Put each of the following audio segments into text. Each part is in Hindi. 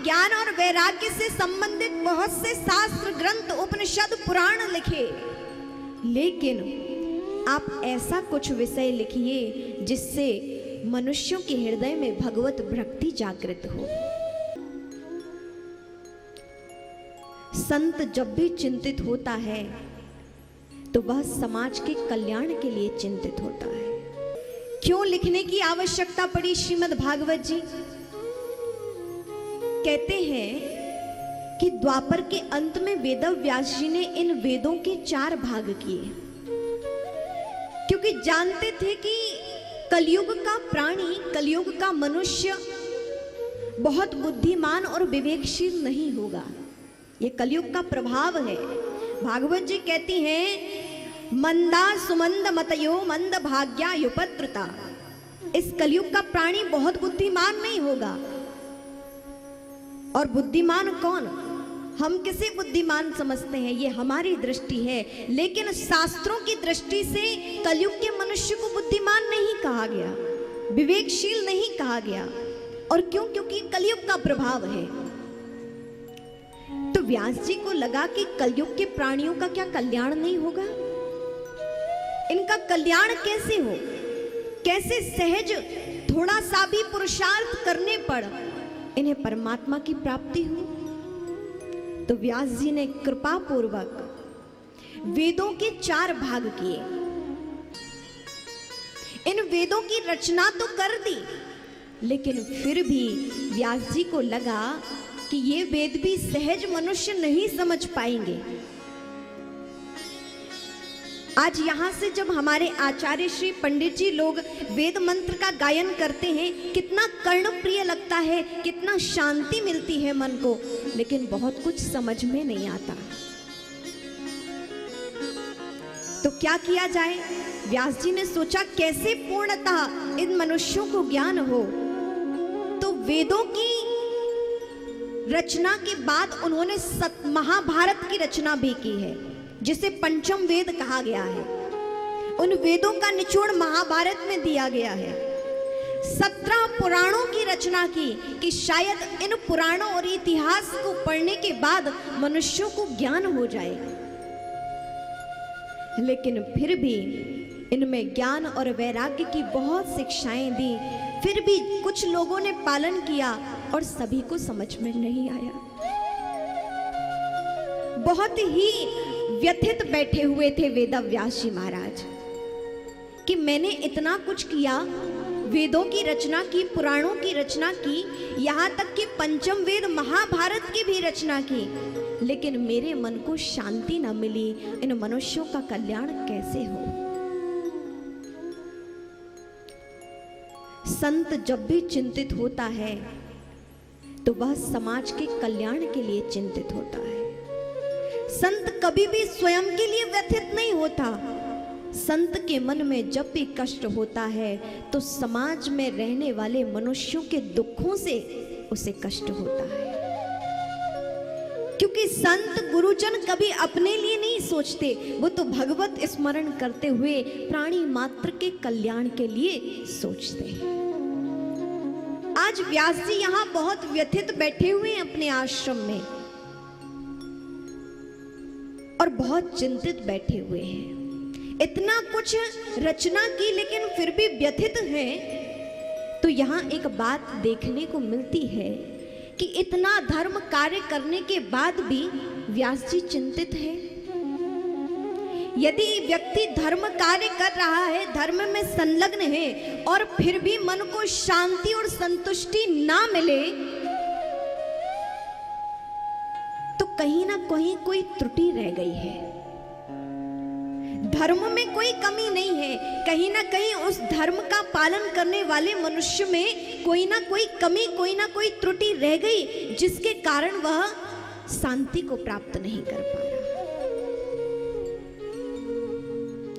ज्ञान और वैराग्य से संबंधित बहुत से शास्त्र ग्रंथ, उपनिषद, पुराण लिखे, लेकिन आप ऐसा कुछ विषय लिखिए जिससे मनुष्यों के हृदय में भगवत भक्ति जागृत हो। संत जब भी चिंतित होता है तो वह समाज के कल्याण के लिए चिंतित होता है। क्यों लिखने की आवश्यकता पड़ी श्रीमद् भागवत जी? कहते हैं कि द्वापर के अंत में वेद व्यास जी ने इन वेदों के 4 भाग किए, क्योंकि जानते थे कि कलयुग का प्राणी, कलयुग का मनुष्य बहुत बुद्धिमान और विवेकशील नहीं होगा। ये कलयुग का प्रभाव है। भागवत जी कहती हैं, मंदा सुमंद मतयो मंद भाग्या युपत्रता। इस कलयुग का प्राणी बहुत बुद्धिमान नहीं होगा। और बुद्धिमान कौन? हम किसे बुद्धिमान समझते हैं, ये हमारी दृष्टि है, लेकिन शास्त्रों की दृष्टि से कलयुग के मनुष्य को बुद्धिमान नहीं कहा गया, विवेकशील नहीं कहा गया। और क्यों? क्योंकि कलयुग का प्रभाव है। तो व्यास जी को लगा कि कलयुग के प्राणियों का क्या कल्याण नहीं होगा? इनका कल्याण कैसे हो? कैसे सहज थोड़ा सा भी पुरुषार्थ करने पर इन्हें परमात्मा की प्राप्ति हो? तो व्यास जी ने कृपा पूर्वक वेदों के 4 भाग किए। इन वेदों की रचना तो कर दी, लेकिन फिर भी व्यास जी को लगा कि ये वेद भी सहज मनुष्य नहीं समझ पाएंगे। आज यहां से जब हमारे आचार्य श्री पंडित जी लोग वेद मंत्र का गायन करते हैं, कितना कर्णप्रिय लगता है, कितना शांति मिलती है मन को, लेकिन बहुत कुछ समझ में नहीं आता। तो क्या किया जाए? व्यास जी ने सोचा कैसे पूर्णतः इन मनुष्यों को ज्ञान हो। तो वेदों की रचना के बाद उन्होंने महाभारत की रचना भी की है, जिसे पंचम वेद कहा गया है। उन वेदों का निचोड़ महाभारत में दिया गया है। 17 पुराणों की रचना की कि शायद इन पुराणों और इतिहास को पढ़ने के बाद मनुष्यों को ज्ञान हो जाए। लेकिन फिर भी इनमें ज्ञान और वैराग्य की बहुत शिक्षाएं दी, फिर भी कुछ लोगों ने पालन किया और सभी को समझ में नहीं आया। बहुत ही व्यथित बैठे हुए थे वेदव्यास जी महाराज कि मैंने इतना कुछ किया, वेदों की रचना की, पुराणों की रचना की, यहाँ तक कि पंचम वेद महाभारत की भी रचना की, लेकिन मेरे मन को शांति न मिली। इन मनुष्यों का कल्याण कैसे हो? संत जब भी चिंतित होता है तो वह समाज के कल्याण के लिए चिंतित होता है। संत कभी भी स्वयं के लिए व्यथित नहीं होता। संत के मन में जब भी कष्ट होता है तो समाज में रहने वाले मनुष्यों के दुखों से उसे कष्ट होता है, क्योंकि संत गुरुजन कभी अपने लिए नहीं सोचते, वो तो भगवत स्मरण करते हुए प्राणी मात्र के कल्याण के लिए सोचते हैं। आज व्यास जी यहाँ बहुत व्यथित बैठे हुए हैं अपने आश्रम में और बहुत चिंतित बैठे हुए हैं। इतना कुछ रचना की लेकिन फिर भी व्यथित हैं। तो यहाँ एक बात देखने को मिलती है कि इतना धर्म कार्य करने के बाद भी व्यास जी चिंतित हैं। यदि व्यक्ति धर्म कार्य कर रहा है, धर्म में संलग्न है, और फिर भी मन को शांति और संतुष्टि ना मिले, तो कहीं ना कहीं कोई त्रुटि रह गई है। धर्म में कोई कमी नहीं है, कहीं ना कहीं उस धर्म का पालन करने वाले मनुष्य में कोई ना कोई कमी, कोई ना कोई त्रुटि रह गई, जिसके कारण वह शांति को प्राप्त नहीं कर पा रहा।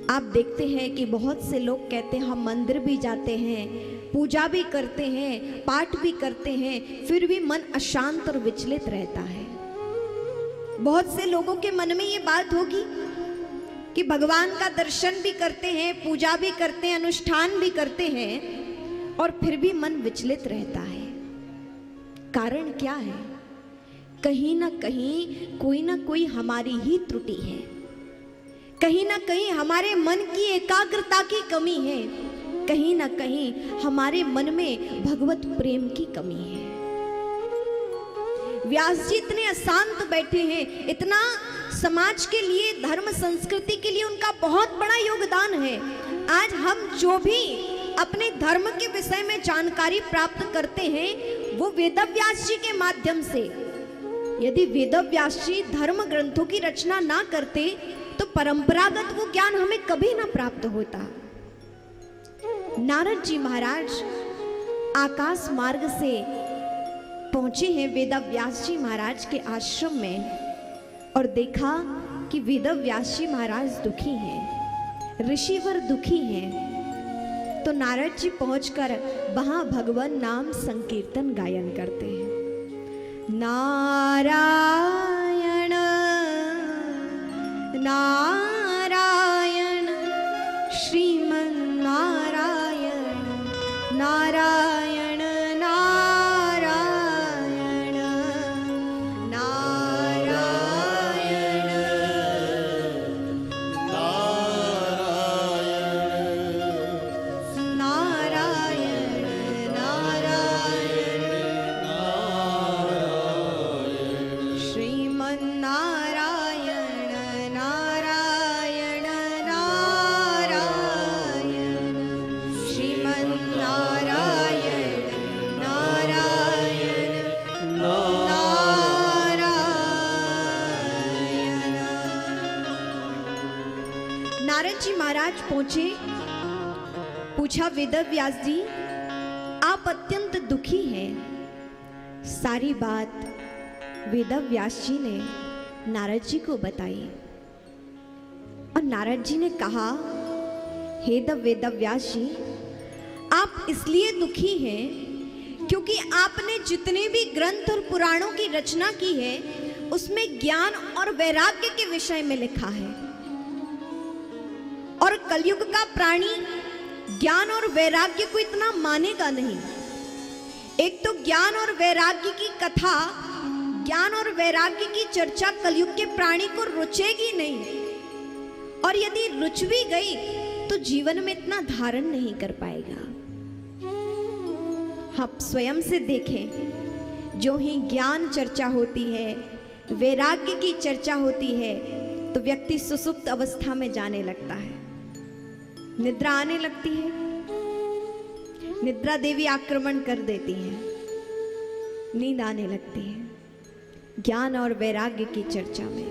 आप देखते हैं कि बहुत से लोग कहते हैं हम मंदिर भी जाते हैं, पूजा भी करते हैं, पाठ भी करते हैं, फिर भी मन अशांत और विचलित रहता है। बहुत से लोगों के मन में ये बात होगी कि भगवान का दर्शन भी करते हैं, पूजा भी करते हैं, अनुष्ठान भी करते हैं, और फिर भी मन विचलित रहता है। कारण क्या है? कहीं ना कोई हमारी ही त्रुटि है, कहीं ना कहीं हमारे मन की एकाग्रता की कमी है, कहीं ना कहीं हमारे मन में भगवत प्रेम की कमी है। व्यास जी इतने अशांत बैठे हैं, इतना समाज के लिए, धर्म संस्कृति के लिए उनका बहुत बड़ा योगदान है। आज हम जो भी अपने धर्म के विषय में जानकारी प्राप्त करते हैं वो वेदव्यास जी के माध्यम से। यदि वेदव्यास जी धर्म ग्रंथों की रचना ना करते तो परंपरागत वो ज्ञान हमें कभी ना प्राप्त होता। नारद जी महाराज आकाश मार्ग से पहुंचे हैं वेदव्यास जी महाराज के आश्रम में और देखा कि वेदव्यास जी महाराज दुखी हैं, ऋषिवर दुखी हैं। तो नारद जी पहुंचकर वहां भगवान नाम संकीर्तन गायन करते हैं। नारायण नारायण श्रीमन नारायण नारायण नारायण नारायण नारायण नारायण श्रीमन नारायण नारायण नारायण श्रीमन नारायण नारायण नारायण। नारद जी महाराज पहुंचे, पूछा वेदव्यास जी आप अत्यंत दुखी हैं। सारी बात वेदव्यास जी ने नारद जी को बताई और नारद जी ने कहा, हे वेदव्यास जी आप इसलिए दुखी हैं क्योंकि आपने जितने भी ग्रंथ और पुराणों की रचना की है उसमें ज्ञान और वैराग्य के विषय में लिखा है और कलयुग का प्राणी ज्ञान और वैराग्य को इतना मानेगा नहीं। एक तो ज्ञान और वैराग्य की कथा, ज्ञान और वैराग्य की चर्चा कलयुग के प्राणी को रुचेगी नहीं और यदि रुच भी गई तो जीवन में इतना धारण नहीं कर पाएगा। हम स्वयं से देखें, जो ही ज्ञान चर्चा होती है, वैराग्य की चर्चा होती है तो व्यक्ति सुसुप्त अवस्था में जाने लगता है, निद्रा आने लगती है, निद्रा देवी आक्रमण कर देती है, नींद आने लगती है। ज्ञान और वैराग्य की चर्चा में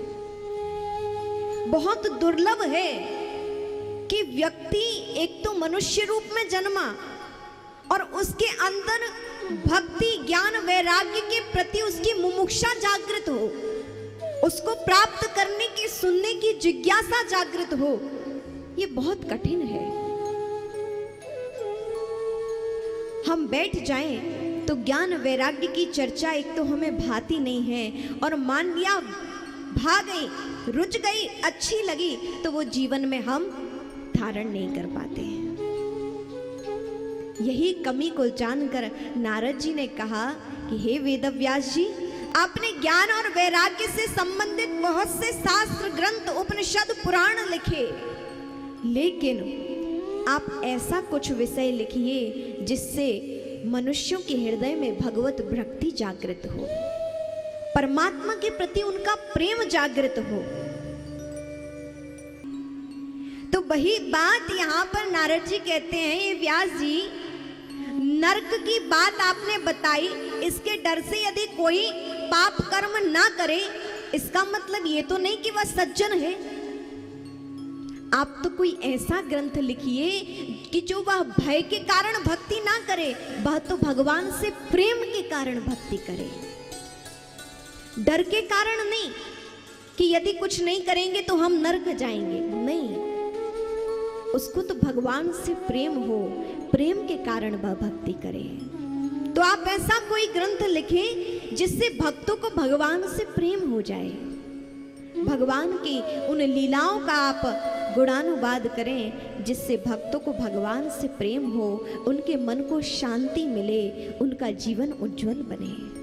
बहुत दुर्लभ है कि व्यक्ति एक तो मनुष्य रूप में जन्मा और उसके अंदर भक्ति, ज्ञान, वैराग्य के प्रति उसकी मुमुक्षा जागृत हो, उसको प्राप्त करने की, सुनने की जिज्ञासा जागृत हो। ये बहुत कठिन है। हम बैठ जाएं तो ज्ञान वैराग्य की चर्चा एक तो हमें भाती नहीं है और मान लिया भाग गई, रुच गई, अच्छी लगी तो वो जीवन में हम धारण नहीं कर पाते हैं। यही कमी को जानकर नारद जी ने कहा कि हे वेदव्यास जी आपने ज्ञान और वैराग्य से संबंधित बहुत से शास्त्र, ग्रंथ, उपनिषद, पुराण लिखे, लेकिन आप ऐसा कुछ विषय लिखिए जिससे मनुष्यों के हृदय में भगवत भक्ति जागृत हो, परमात्मा के प्रति उनका प्रेम जागृत हो। तो वही बात यहाँ पर नारद जी कहते हैं, ये व्यास जी नरक की बात आपने बताई, इसके डर से यदि कोई पाप कर्म ना करे इसका मतलब ये तो नहीं कि वह सज्जन है। आप तो कोई ऐसा ग्रंथ लिखिए कि जो वह भय के कारण भक्ति ना करे, वह तो भगवान से प्रेम के कारण भक्ति करे, डर के कारण नहीं कि यदि कुछ नहीं करेंगे तो हम नरक जाएंगे, नहीं, उसको तो भगवान से प्रेम हो, प्रेम के कारण वह भक्ति करे। तो आप ऐसा कोई ग्रंथ लिखें जिससे भक्तों को भगवान से प्रेम हो जाए, भगवान की उन लीलाओं का आप गुणानुवाद करें जिससे भक्तों को भगवान से प्रेम हो, उनके मन को शांति मिले, उनका जीवन उज्जवल बने।